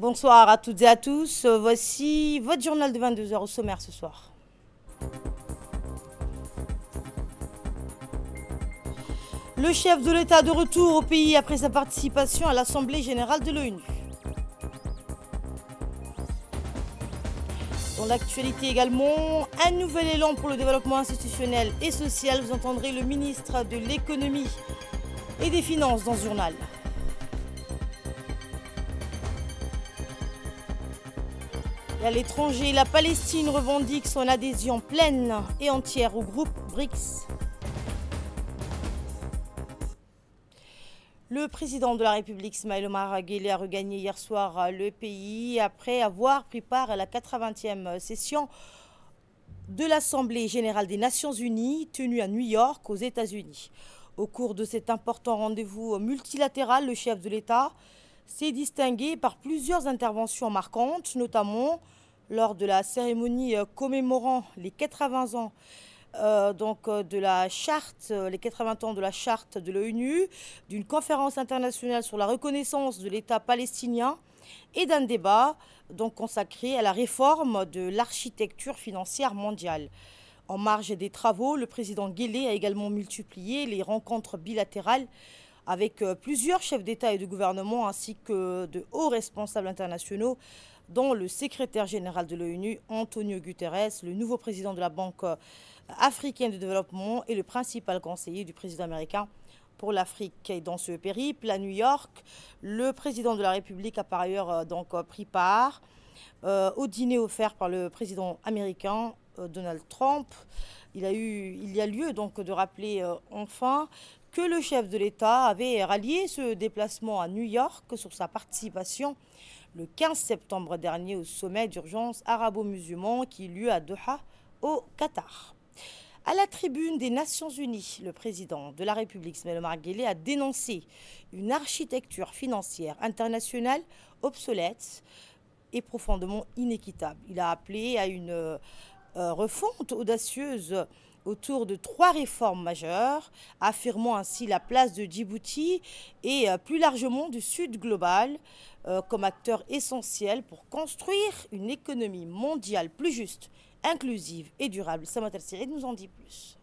Bonsoir à toutes et à tous. Voici votre journal de 22 heures au sommaire ce soir. Le chef de l'État de retour au pays après sa participation à l'Assemblée générale de l'ONU. Dans l'actualité également, un nouvel élan pour le développement institutionnel et social. Vous entendrez le ministre de l'Économie et des Finances dans ce journal. Et à l'étranger, la Palestine revendique son adhésion pleine et entière au groupe BRICS. Le président de la République, Ismaël Omar Guelleh, a regagné hier soir le pays après avoir pris part à la 80e session de l'Assemblée générale des Nations unies tenue à New York, aux États-Unis. Au cours de cet important rendez-vous multilatéral, le chef de l'État s'est distingué par plusieurs interventions marquantes, notamment lors de la cérémonie commémorant les 80 ans de la charte, les 80 ans de la charte de l'ONU, d'une conférence internationale sur la reconnaissance de l'État palestinien et d'un débat consacré à la réforme de l'architecture financière mondiale. En marge des travaux, le président Guelleh a également multiplié les rencontres bilatérales avec plusieurs chefs d'État et de gouvernement ainsi que de hauts responsables internationaux, dont le secrétaire général de l'ONU, Antonio Guterres, le nouveau président de la Banque africaine de développement et le principal conseiller du président américain pour l'Afrique. Et dans ce périple à New York, le président de la République a par ailleurs pris part au dîner offert par le président américain Donald Trump. Il y a lieu de rappeler enfin que le chef de l'État avait rallié ce déplacement à New York sur sa participation le 15 septembre dernier au sommet d'urgence arabo-musulman qui eut lieu à Doha, au Qatar. À la tribune des Nations Unies, le président de la République, Ismaël Omar Guelleh, a dénoncé une architecture financière internationale obsolète et profondément inéquitable. Il a appelé à une refonte audacieuse autour de 3 réformes majeures, affirmant ainsi la place de Djibouti et plus largement du Sud global comme acteur essentiel pour construire une économie mondiale plus juste, inclusive et durable. Samat El-Siri nous en dit plus.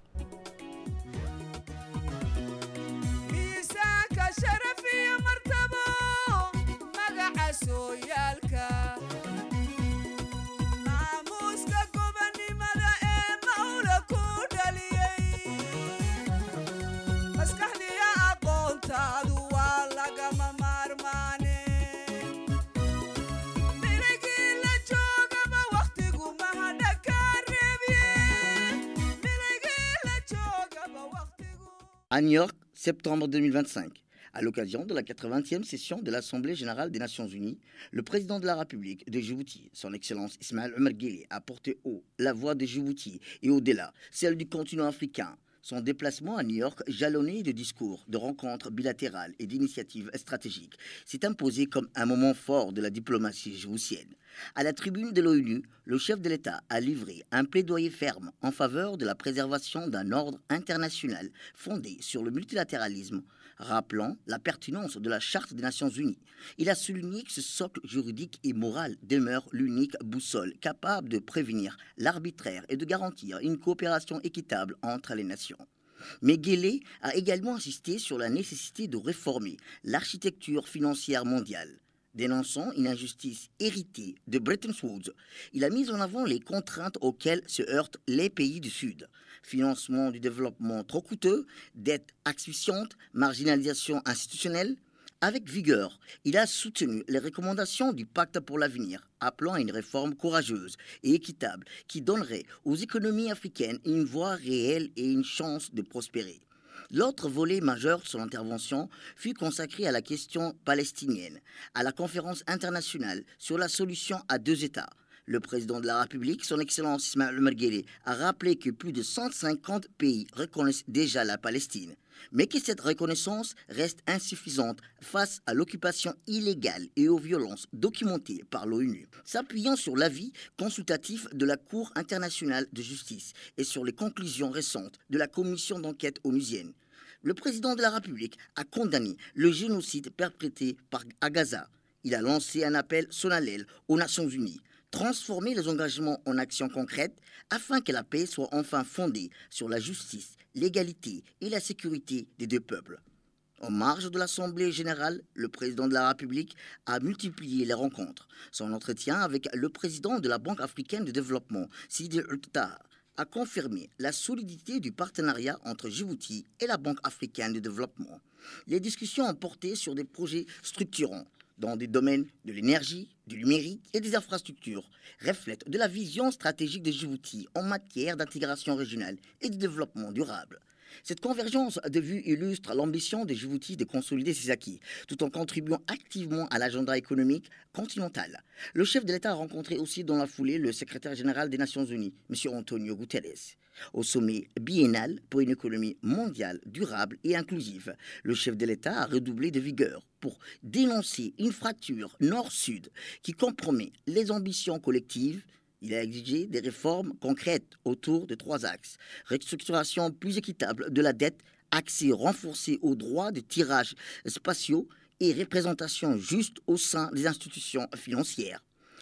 À New York, septembre 2025. À l'occasion de la 80e session de l'Assemblée générale des Nations unies, le président de la République de Djibouti, son Excellence Ismaël Omar Guelleh, a porté haut la voix de Djibouti et au-delà, celle du continent africain. Son déplacement à New York, jalonné de discours, de rencontres bilatérales et d'initiatives stratégiques, s'est imposé comme un moment fort de la diplomatie djiboutienne. À la tribune de l'ONU, le chef de l'État a livré un plaidoyer ferme en faveur de la préservation d'un ordre international fondé sur le multilatéralisme, rappelant la pertinence de la Charte des Nations Unies. Il a souligné que ce socle juridique et moral demeure l'unique boussole capable de prévenir l'arbitraire et de garantir une coopération équitable entre les nations. Mais Guelleh a également insisté sur la nécessité de réformer l'architecture financière mondiale. Dénonçant une injustice héritée de Bretton Woods, il a mis en avant les contraintes auxquelles se heurtent les pays du Sud. Financement du développement trop coûteux, dette asphyxiante, marginalisation institutionnelle. Avec vigueur, il a soutenu les recommandations du Pacte pour l'avenir, appelant à une réforme courageuse et équitable qui donnerait aux économies africaines une voie réelle et une chance de prospérer. L'autre volet majeur de son intervention fut consacré à la question palestinienne, à la conférence internationale sur la solution à 2 États. Le président de la République, son Excellence Ismaël Omar Guelleh, a rappelé que plus de 150 pays reconnaissent déjà la Palestine, mais que cette reconnaissance reste insuffisante face à l'occupation illégale et aux violences documentées par l'ONU. S'appuyant sur l'avis consultatif de la Cour internationale de justice et sur les conclusions récentes de la commission d'enquête onusienne, le président de la République a condamné le génocide perpétré à Gaza il a lancé un appel solennel aux Nations Unies. Transformer les engagements en actions concrètes afin que la paix soit enfin fondée sur la justice, l'égalité et la sécurité des deux peuples. En marge de l'Assemblée générale, le président de la République a multiplié les rencontres. Son entretien avec le président de la Banque africaine de développement, Sidi Ould Tah, a confirmé la solidité du partenariat entre Djibouti et la Banque africaine de développement. Les discussions ont porté sur des projets structurants dans des domaines de l'énergie, du numérique et des infrastructures, reflètent de la vision stratégique de Djibouti en matière d'intégration régionale et de développement durable. Cette convergence de vues illustre l'ambition de Djibouti de consolider ses acquis, tout en contribuant activement à l'agenda économique continental. Le chef de l'État a rencontré aussi dans la foulée le secrétaire général des Nations Unies, M. Antonio Guterres. Au sommet biennal pour une économie mondiale durable et inclusive, le chef de l'État a redoublé de vigueur pour dénoncer une fracture nord-sud qui compromet les ambitions collectives. Il a exigé des réformes concrètes autour de 3 axes. Restructuration plus équitable de la dette, accès renforcé aux droits de tirage spatiaux et représentation juste au sein des institutions financières.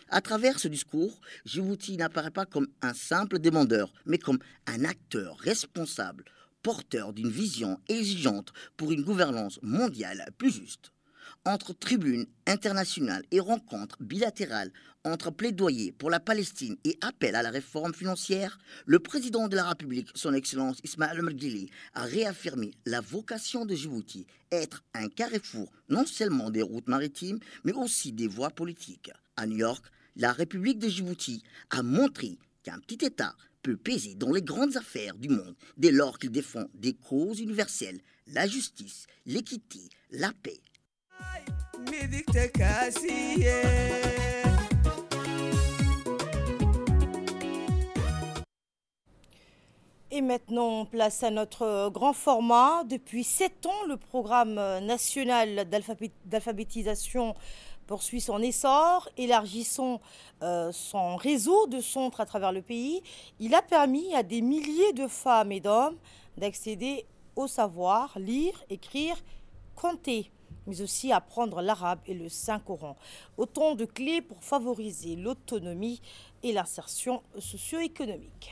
À travers ce discours, Djibouti n'apparaît pas comme un simple demandeur, mais comme un acteur responsable, porteur d'une vision exigeante pour une gouvernance mondiale plus juste. Entre tribunes internationales et rencontres bilatérales, entre plaidoyer pour la Palestine et appel à la réforme financière, le président de la République, son Excellence Ismaël Omar Guelleh, a réaffirmé la vocation de Djibouti, être un carrefour non seulement des routes maritimes, mais aussi des voies politiques. À New York, la République de Djibouti a montré qu'un petit État peut peser dans les grandes affaires du monde dès lors qu'il défend des causes universelles, la justice, l'équité, la paix. Et maintenant, place à notre grand format. Depuis 7 ans, le programme national d'alphabétisation poursuit son essor, élargissant son réseau de centres à travers le pays. Il a permis à des milliers de femmes et d'hommes d'accéder au savoir, lire, écrire, compter, mais aussi apprendre l'arabe et le Saint-Coran. Autant de clés pour favoriser l'autonomie et l'insertion socio-économique.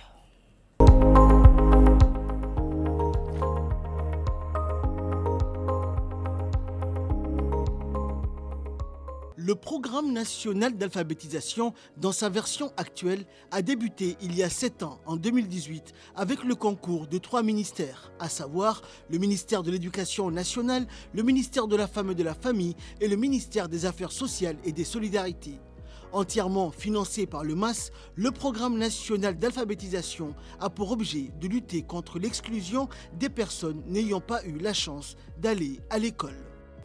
Le programme national d'alphabétisation, dans sa version actuelle, a débuté il y a 7 ans, en 2018, avec le concours de 3 ministères, à savoir le ministère de l'Éducation nationale, le ministère de la Femme et de la Famille et le ministère des Affaires sociales et des Solidarités. Entièrement financé par le MAS, le programme national d'alphabétisation a pour objet de lutter contre l'exclusion des personnes n'ayant pas eu la chance d'aller à l'école.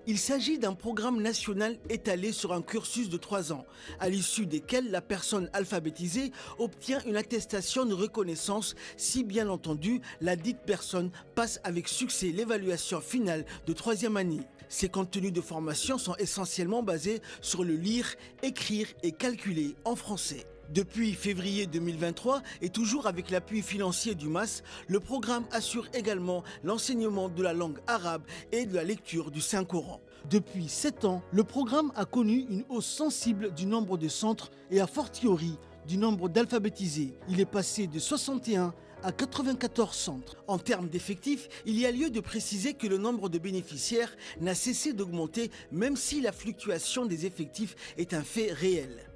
Il s'agit d'un programme national étalé sur un cursus de 3 ans, à l'issue desquels la personne alphabétisée obtient une attestation de reconnaissance si bien entendu la dite personne passe avec succès l'évaluation finale de 3e année. Ces contenus de formation sont essentiellement basés sur le lire, écrire et calculer en français. Depuis février 2023 et toujours avec l'appui financier du MAS, le programme assure également l'enseignement de la langue arabe et de la lecture du Saint-Coran. Depuis 7 ans, le programme a connu une hausse sensible du nombre de centres et a fortiori du nombre d'alphabétisés. Il est passé de 61 à 94 centres. En termes d'effectifs, il y a lieu de préciser que le nombre de bénéficiaires n'a cessé d'augmenter même si la fluctuation des effectifs est un fait réel.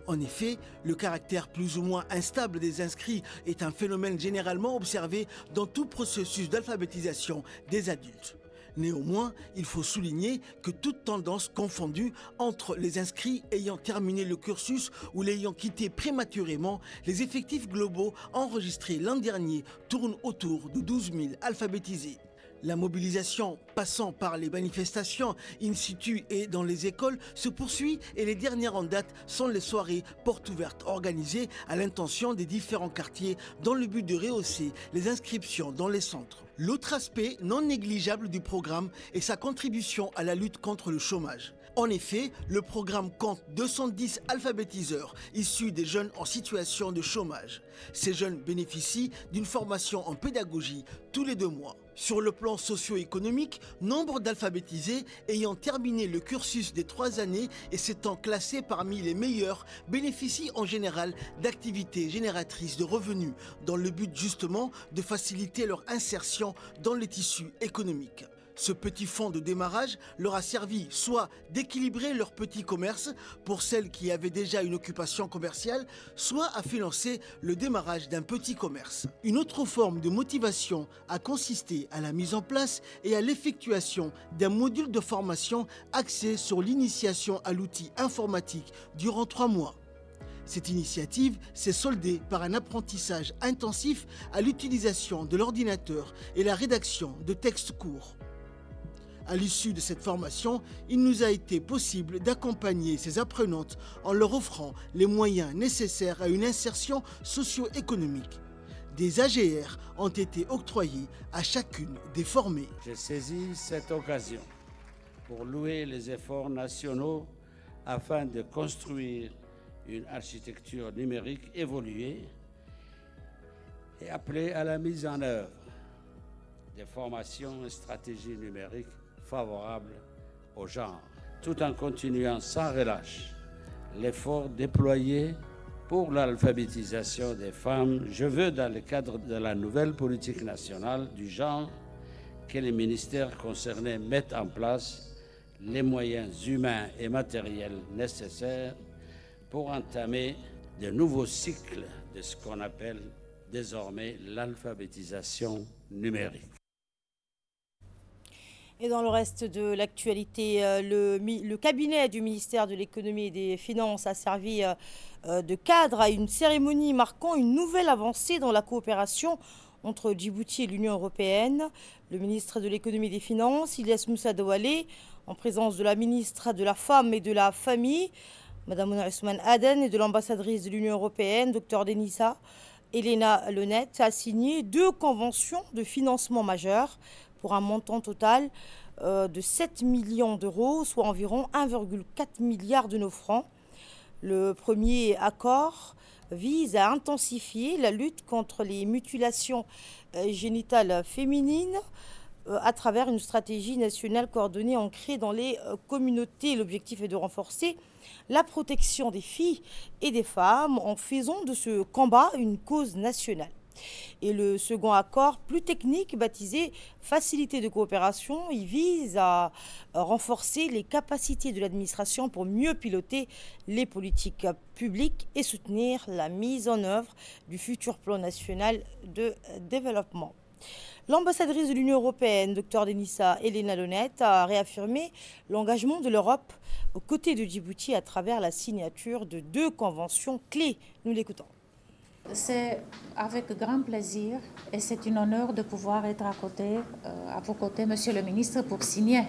En effet, le caractère plus ou moins instable des inscrits est un phénomène généralement observé dans tout processus d'alphabétisation des adultes. Néanmoins, il faut souligner que toute tendance confondue entre les inscrits ayant terminé le cursus ou l'ayant quitté prématurément, les effectifs globaux enregistrés l'an dernier tournent autour de 12 000 alphabétisés. La mobilisation passant par les manifestations in situ et dans les écoles se poursuit et les dernières en date sont les soirées portes ouvertes organisées à l'intention des différents quartiers dans le but de rehausser les inscriptions dans les centres. L'autre aspect non négligeable du programme est sa contribution à la lutte contre le chômage. En effet, le programme compte 210 alphabétiseurs issus des jeunes en situation de chômage. Ces jeunes bénéficient d'une formation en pédagogie tous les 2 mois. Sur le plan socio-économique, nombre d'alphabétisés ayant terminé le cursus des 3 années et s'étant classés parmi les meilleurs bénéficient en général d'activités génératrices de revenus dans le but justement de faciliter leur insertion dans le tissu économique. Ce petit fonds de démarrage leur a servi soit d'équilibrer leur petit commerce pour celles qui avaient déjà une occupation commerciale, soit à financer le démarrage d'un petit commerce. Une autre forme de motivation a consisté à la mise en place et à l'effectuation d'un module de formation axé sur l'initiation à l'outil informatique durant 3 mois. Cette initiative s'est soldée par un apprentissage intensif à l'utilisation de l'ordinateur et la rédaction de textes courts. À l'issue de cette formation, il nous a été possible d'accompagner ces apprenantes en leur offrant les moyens nécessaires à une insertion socio-économique. Des AGR ont été octroyés à chacune des formées. J'ai saisi cette occasion pour louer les efforts nationaux afin de construire une architecture numérique évoluée et appelée à la mise en œuvre des formations et stratégies numériques favorables au genre, tout en continuant sans relâche l'effort déployé pour l'alphabétisation des femmes. Je veux, dans le cadre de la nouvelle politique nationale du genre, que les ministères concernés mettent en place les moyens humains et matériels nécessaires pour entamer de nouveaux cycles de ce qu'on appelle désormais l'alphabétisation numérique. Et dans le reste de l'actualité, le cabinet du ministère de l'économie et des finances a servi de cadre à une cérémonie marquant une nouvelle avancée dans la coopération entre Djibouti et l'Union européenne. Le ministre de l'économie et des finances, Ilyas Moussa Douale, en présence de la ministre de la Femme et de la Famille, Mme Ousmane Aden, et de l'ambassadrice de l'Union européenne, Dr Denisa Elena Lonette, a signé 2 conventions de financement majeures pour un montant total de 7 millions d'euros, soit environ 1,4 milliard de nos francs. Le premier accord vise à intensifier la lutte contre les mutilations génitales féminines à travers une stratégie nationale coordonnée ancrée dans les communautés. L'objectif est de renforcer la protection des filles et des femmes en faisant de ce combat une cause nationale. Et le second accord, plus technique, baptisé Facilité de coopération, il vise à renforcer les capacités de l'administration pour mieux piloter les politiques publiques et soutenir la mise en œuvre du futur plan national de développement. L'ambassadrice de l'Union européenne, Dr Denisa Elena Lonette, a réaffirmé l'engagement de l'Europe aux côtés de Djibouti à travers la signature de 2 conventions clés. Nous l'écoutons. C'est avec grand plaisir et c'est un honneur de pouvoir être à vos côtés, Monsieur le ministre, pour signer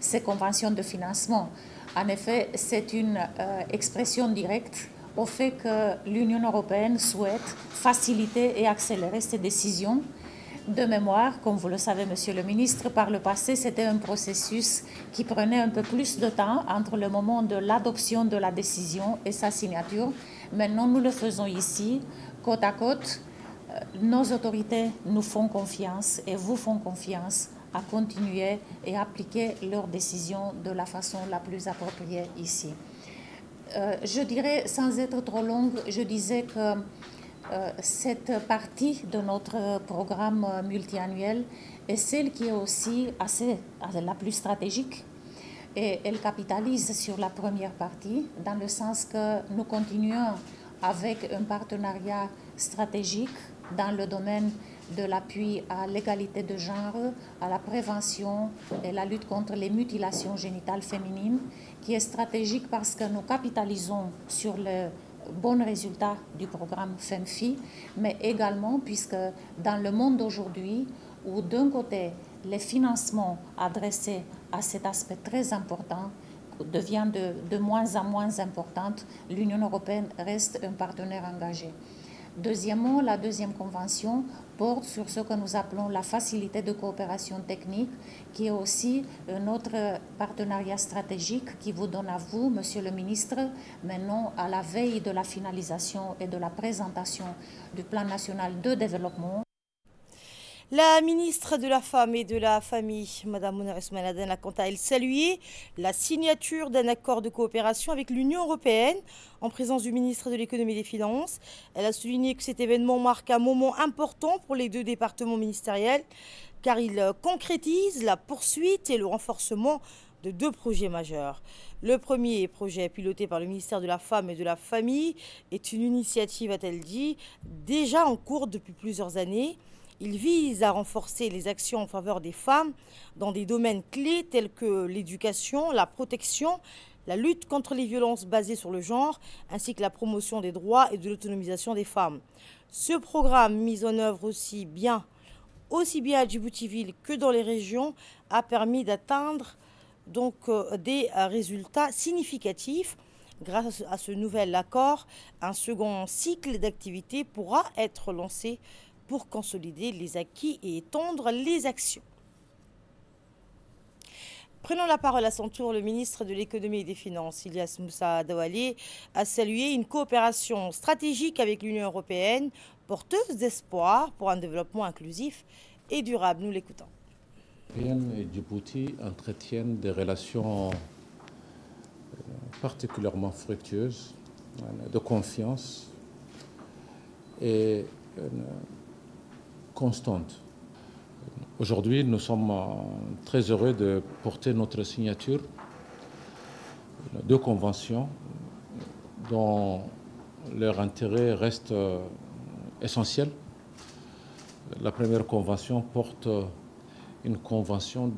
ces conventions de financement. En effet, c'est une expression directe au fait que l'Union européenne souhaite faciliter et accélérer ces décisions. De mémoire, comme vous le savez, Monsieur le ministre, par le passé, c'était un processus qui prenait un peu plus de temps entre le moment de l'adoption de la décision et sa signature. Maintenant, nous le faisons ici, côte à côte. Nos autorités nous font confiance et vous font confiance à continuer et appliquer leurs décisions de la façon la plus appropriée ici. Je dirais, sans être trop longue, je disais que cette partie de notre programme multiannuel est celle qui est aussi la plus stratégique et elle capitalise sur la première partie dans le sens que nous continuons avec un partenariat stratégique dans le domaine de l'appui à l'égalité de genre, à la prévention et la lutte contre les mutilations génitales féminines, qui est stratégique parce que nous capitalisons sur le bon résultat du programme FEMFI, mais également puisque dans le monde d'aujourd'hui, où d'un côté, les financements adressés à cet aspect très important devient de moins en moins importante, l'Union européenne reste un partenaire engagé. Deuxièmement, la deuxième convention porte sur ce que nous appelons la facilité de coopération technique, qui est aussi notre partenariat stratégique qui vous donne à vous, Monsieur le ministre, maintenant à la veille de la finalisation et de la présentation du plan national de développement. La ministre de la Femme et de la Famille, Mme Mounir Ousmane Aden, a quant à elle salué la signature d'un accord de coopération avec l'Union européenne en présence du ministre de l'Économie et des Finances. Elle a souligné que cet événement marque un moment important pour les deux départements ministériels car il concrétise la poursuite et le renforcement de deux projets majeurs. Le premier projet piloté par le ministère de la Femme et de la Famille est une initiative, a-t-elle dit, déjà en cours depuis plusieurs années. Il vise à renforcer les actions en faveur des femmes dans des domaines clés tels que l'éducation, la protection, la lutte contre les violences basées sur le genre, ainsi que la promotion des droits et de l'autonomisation des femmes. Ce programme, mis en œuvre aussi bien à Djibouti-Ville que dans les régions, a permis d'atteindre des résultats significatifs. Grâce à ce nouvel accord, un second cycle d'activités pourra être lancé pour consolider les acquis et étendre les actions. Prenant la parole à son tour, le ministre de l'Économie et des Finances, Ilyas Moussa Daoualé, a salué une coopération stratégique avec l'Union européenne, porteuse d'espoir pour un développement inclusif et durable. Nous l'écoutons. L'Union et Djibouti entretiennent des relations particulièrement fructueuses, de confiance et constante. Aujourd'hui, nous sommes très heureux de porter notre signature de deux conventions dont leur intérêt reste essentiel. La première convention porte une convention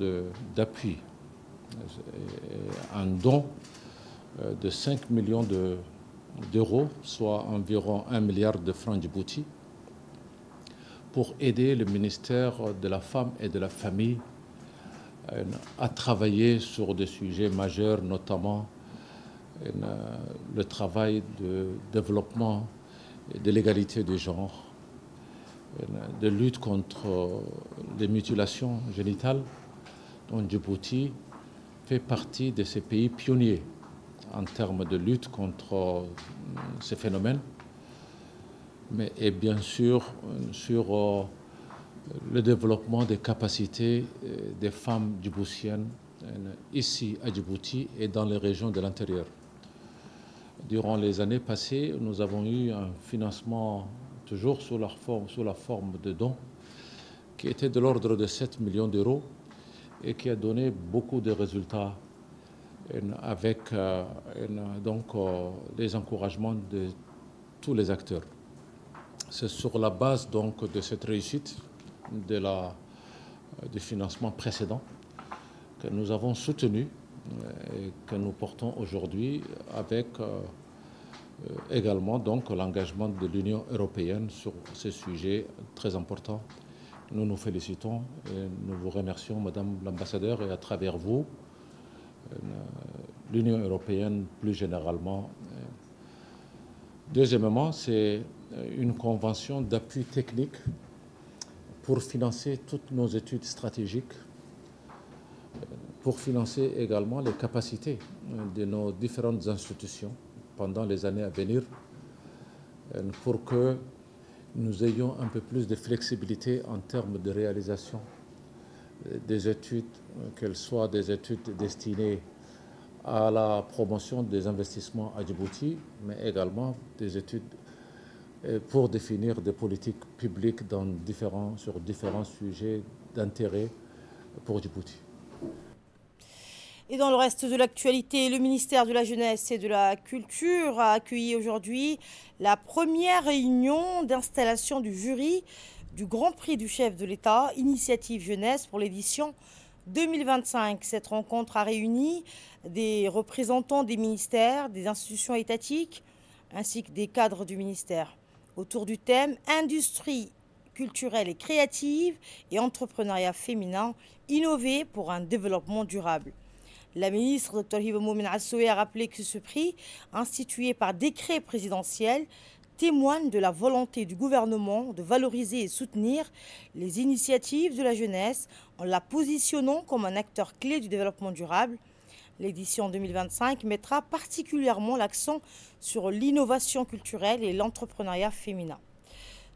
d'appui, un don de 5 millions d'euros, soit environ 1 milliard de francs Djibouti, pour aider le ministère de la Femme et de la Famille à travailler sur des sujets majeurs, notamment le travail de développement et de l'égalité des genres, de lutte contre les mutilations génitales, dont Djibouti fait partie de ces pays pionniers en termes de lutte contre ces phénomènes, mais et bien sûr sur le développement des capacités des femmes djiboutiennes ici à Djibouti et dans les régions de l'intérieur. Durant les années passées, nous avons eu un financement toujours sous la forme de dons qui était de l'ordre de 7 millions d'euros et qui a donné beaucoup de résultats avec les encouragements de tous les acteurs. C'est sur la base donc de cette réussite du financement précédent que nous avons soutenu et que nous portons aujourd'hui avec également donc l'engagement de l'Union européenne sur ces sujets très importants. Nous nous félicitons et nous vous remercions, Madame l'ambassadeur, et à travers vous, l'Union européenne plus généralement. Deuxièmement, c'est une convention d'appui technique pour financer toutes nos études stratégiques, pour financer également les capacités de nos différentes institutions pendant les années à venir, pour que nous ayons un peu plus de flexibilité en termes de réalisation des études, qu'elles soient des études destinées à la promotion des investissements à Djibouti, mais également des études pour définir des politiques publiques sur différents sujets d'intérêt pour Djibouti. Et dans le reste de l'actualité, le ministère de la Jeunesse et de la Culture a accueilli aujourd'hui la première réunion d'installation du jury du Grand Prix du chef de l'État, Initiative Jeunesse pour l'édition 2025. Cette rencontre a réuni des représentants des ministères, des institutions étatiques, ainsi que des cadres du ministère, autour du thème « Industrie culturelle et créative et entrepreneuriat féminin, innover pour un développement durable ». La ministre Dr Hiba Moumen Assoué a rappelé que ce prix, institué par décret présidentiel, témoigne de la volonté du gouvernement de valoriser et soutenir les initiatives de la jeunesse en la positionnant comme un acteur clé du développement durable. L'édition 2025 mettra particulièrement l'accent sur l'innovation culturelle et l'entrepreneuriat féminin.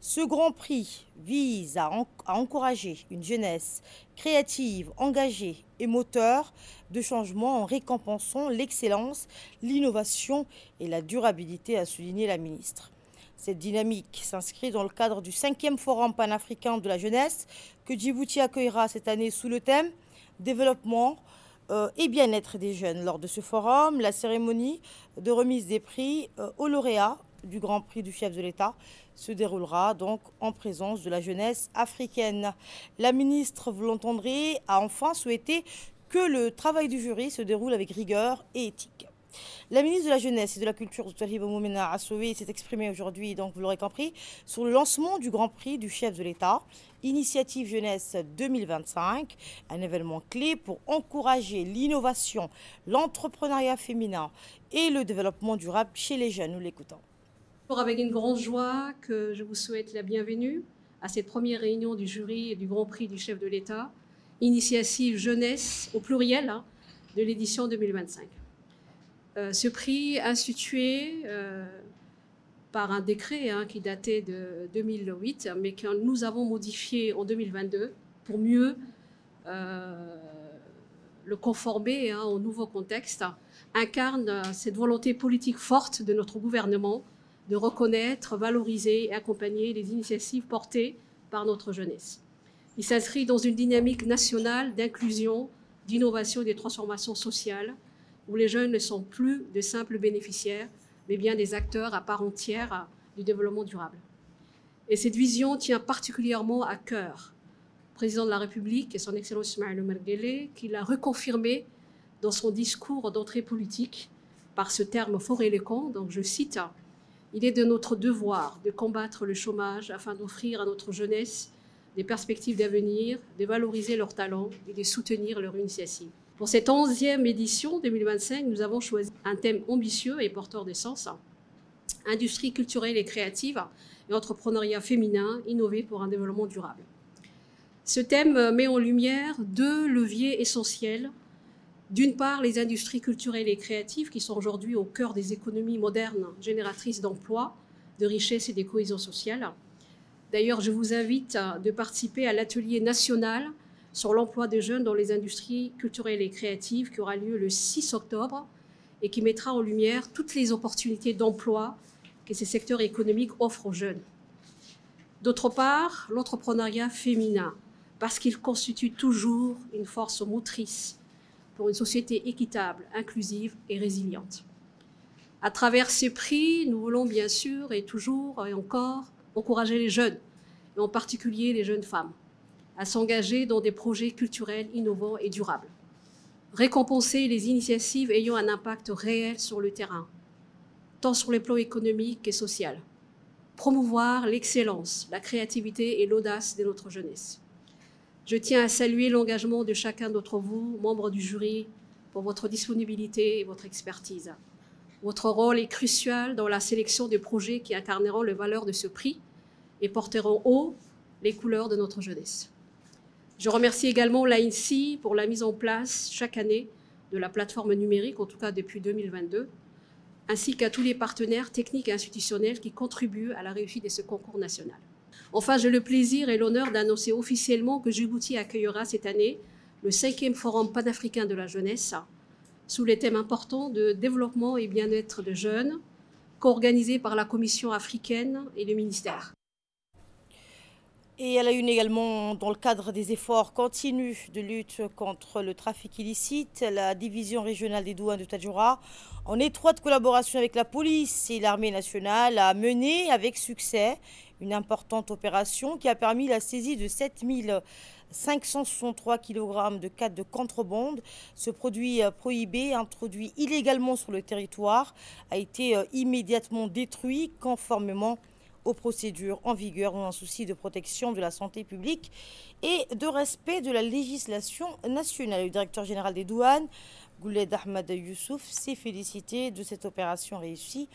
Ce Grand Prix vise à encourager une jeunesse créative, engagée et moteur de changement en récompensant l'excellence, l'innovation et la durabilité, a souligné la ministre. Cette dynamique s'inscrit dans le cadre du 5e Forum panafricain de la jeunesse que Djibouti accueillera cette année sous le thème « Développement et bien-être des jeunes ». Lors de ce forum, la cérémonie de remise des prix aux lauréats du Grand Prix du chef de l'État se déroulera donc en présence de la jeunesse africaine. La ministre, vous l'entendrez, a enfin souhaité que le travail du jury se déroule avec rigueur et éthique. La ministre de la Jeunesse et de la Culture, Hiba Moumena Assowe, s'est exprimée aujourd'hui, donc vous l'aurez compris, sur le lancement du Grand Prix du chef de l'État, Initiative Jeunesse 2025, un événement clé pour encourager l'innovation, l'entrepreneuriat féminin et le développement durable chez les jeunes. Nous l'écoutons. Avec une grande joie que je vous souhaite la bienvenue à cette première réunion du jury et du Grand Prix du chef de l'État, Initiative Jeunesse au pluriel de l'édition 2025. Ce prix institué par un décret qui datait de 2008, mais que nous avons modifié en 2022 pour mieux le conformer au nouveau contexte, incarne cette volonté politique forte de notre gouvernement de reconnaître, valoriser et accompagner les initiatives portées par notre jeunesse. Il s'inscrit dans une dynamique nationale d'inclusion, d'innovation et de transformation sociale, où les jeunes ne sont plus de simples bénéficiaires, mais bien des acteurs à part entière du développement durable. Et cette vision tient particulièrement à cœur le président de la République et son Excellence Ismaël Omar Guelleh, qui l'a reconfirmé dans son discours d'entrée politique par ce terme fort éloquent. Donc je cite: « Il est de notre devoir de combattre le chômage afin d'offrir à notre jeunesse des perspectives d'avenir, de valoriser leurs talents et de soutenir leur initiative. » Pour cette 11e édition 2025, nous avons choisi un thème ambitieux et porteur de sens: industrie culturelle et créative et entrepreneuriat féminin, innover pour un développement durable. Ce thème met en lumière deux leviers essentiels. D'une part, les industries culturelles et créatives qui sont aujourd'hui au cœur des économies modernes, génératrices d'emplois, de richesses et de cohésion sociale. D'ailleurs, je vous invite de participer à l'atelier national sur l'emploi des jeunes dans les industries culturelles et créatives qui aura lieu le 6 octobre et qui mettra en lumière toutes les opportunités d'emploi que ces secteurs économiques offrent aux jeunes. D'autre part, l'entrepreneuriat féminin, parce qu'il constitue toujours une force motrice pour une société équitable, inclusive et résiliente. À travers ces prix, nous voulons bien sûr et toujours et encore encourager les jeunes, et en particulier les jeunes femmes, à s'engager dans des projets culturels innovants et durables. Récompenser les initiatives ayant un impact réel sur le terrain, tant sur les plans économiques et social. Promouvoir l'excellence, la créativité et l'audace de notre jeunesse. Je tiens à saluer l'engagement de chacun d'entre vous, membres du jury, pour votre disponibilité et votre expertise. Votre rôle est crucial dans la sélection des projets qui incarneront les valeurs de ce prix et porteront haut les couleurs de notre jeunesse. Je remercie également l'ANSSI pour la mise en place chaque année de la plateforme numérique, en tout cas depuis 2022, ainsi qu'à tous les partenaires techniques et institutionnels qui contribuent à la réussite de ce concours national. Enfin, j'ai le plaisir et l'honneur d'annoncer officiellement que Djibouti accueillera cette année le 5e Forum panafricain de la jeunesse, sous les thèmes importants de développement et bien-être de jeunes, co-organisé par la Commission africaine et le ministère. Et elle a eu également, dans le cadre des efforts continus de lutte contre le trafic illicite, la division régionale des douanes de Tadjoura, en étroite collaboration avec la police et l'armée nationale, a mené avec succès une importante opération qui a permis la saisie de 7563 kg de canne de contrebande. Ce produit prohibé, introduit illégalement sur le territoire, a été immédiatement détruit conformément aux procédures en vigueur dans un souci de protection de la santé publique et de respect de la législation nationale. Le directeur général des douanes, Gouled Ahmed Youssouf, s'est félicité de cette opération réussie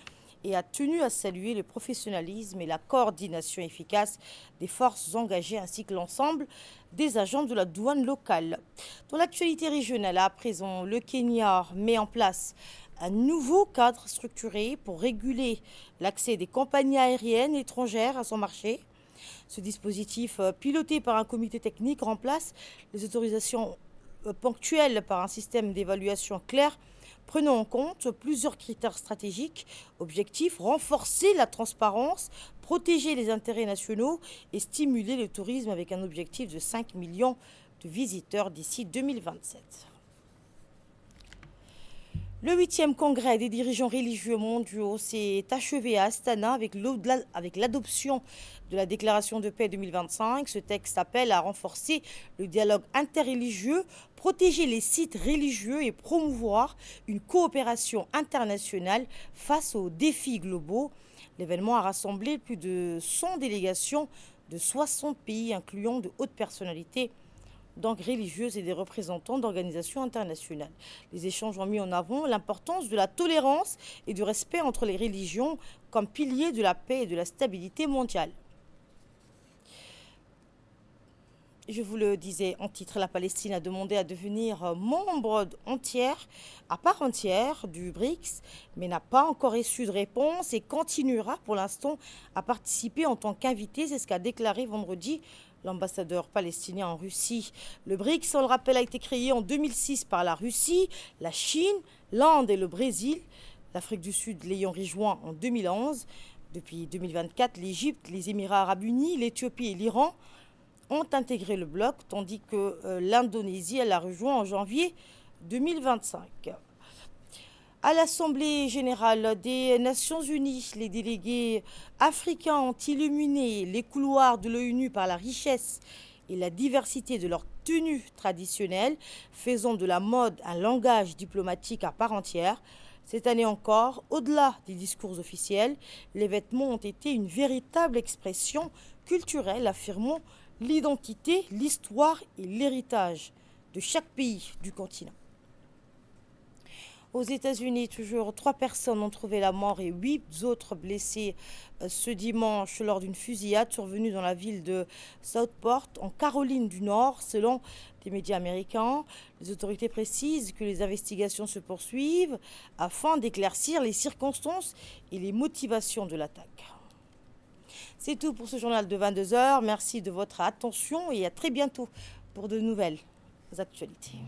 et a tenu à saluer le professionnalisme et la coordination efficace des forces engagées ainsi que l'ensemble des agents de la douane locale. Dans l'actualité régionale, à présent, le Kenya met en place un nouveau cadre structuré pour réguler l'accès des compagnies aériennes étrangères à son marché. Ce dispositif, piloté par un comité technique, remplace les autorisations ponctuelles par un système d'évaluation clair, prenant en compte plusieurs critères stratégiques, objectifs, renforcer la transparence, protéger les intérêts nationaux et stimuler le tourisme avec un objectif de 5 millions de visiteurs d'ici 2027. Le 8e congrès des dirigeants religieux mondiaux s'est achevé à Astana avec l'adoption de la déclaration de paix 2025. Ce texte appelle à renforcer le dialogue interreligieux, protéger les sites religieux et promouvoir une coopération internationale face aux défis globaux. L'événement a rassemblé plus de 100 délégations de 60 pays, incluant de hautes personnalités donc religieuses et des représentants d'organisations internationales. Les échanges ont mis en avant l'importance de la tolérance et du respect entre les religions comme piliers de la paix et de la stabilité mondiale. Je vous le disais en titre, la Palestine a demandé à devenir membre à part entière du BRICS, mais n'a pas encore reçu de réponse et continuera pour l'instant à participer en tant qu'invité. C'est ce qu'a déclaré vendredi l'ambassadeur palestinien en Russie. Le BRICS, on le rappelle, a été créé en 2006 par la Russie, la Chine, l'Inde et le Brésil. L'Afrique du Sud l'ayant rejoint en 2011. Depuis 2024, l'Égypte, les Émirats arabes unis, l'Éthiopie et l'Iran ont intégré le bloc, tandis que l'Indonésie l'a rejoint en janvier 2025. À l'Assemblée générale des Nations unies, les délégués africains ont illuminé les couloirs de l'ONU par la richesse et la diversité de leurs tenues traditionnelles, faisant de la mode un langage diplomatique à part entière. Cette année encore, au-delà des discours officiels, les vêtements ont été une véritable expression culturelle, affirmant l'identité, l'histoire et l'héritage de chaque pays du continent. Aux États-Unis, toujours 3 personnes ont trouvé la mort et 8 autres blessés ce dimanche lors d'une fusillade survenue dans la ville de Southport, en Caroline du Nord, selon des médias américains. Les autorités précisent que les investigations se poursuivent afin d'éclaircir les circonstances et les motivations de l'attaque. C'est tout pour ce journal de 22 h. Merci de votre attention et à très bientôt pour de nouvelles actualités.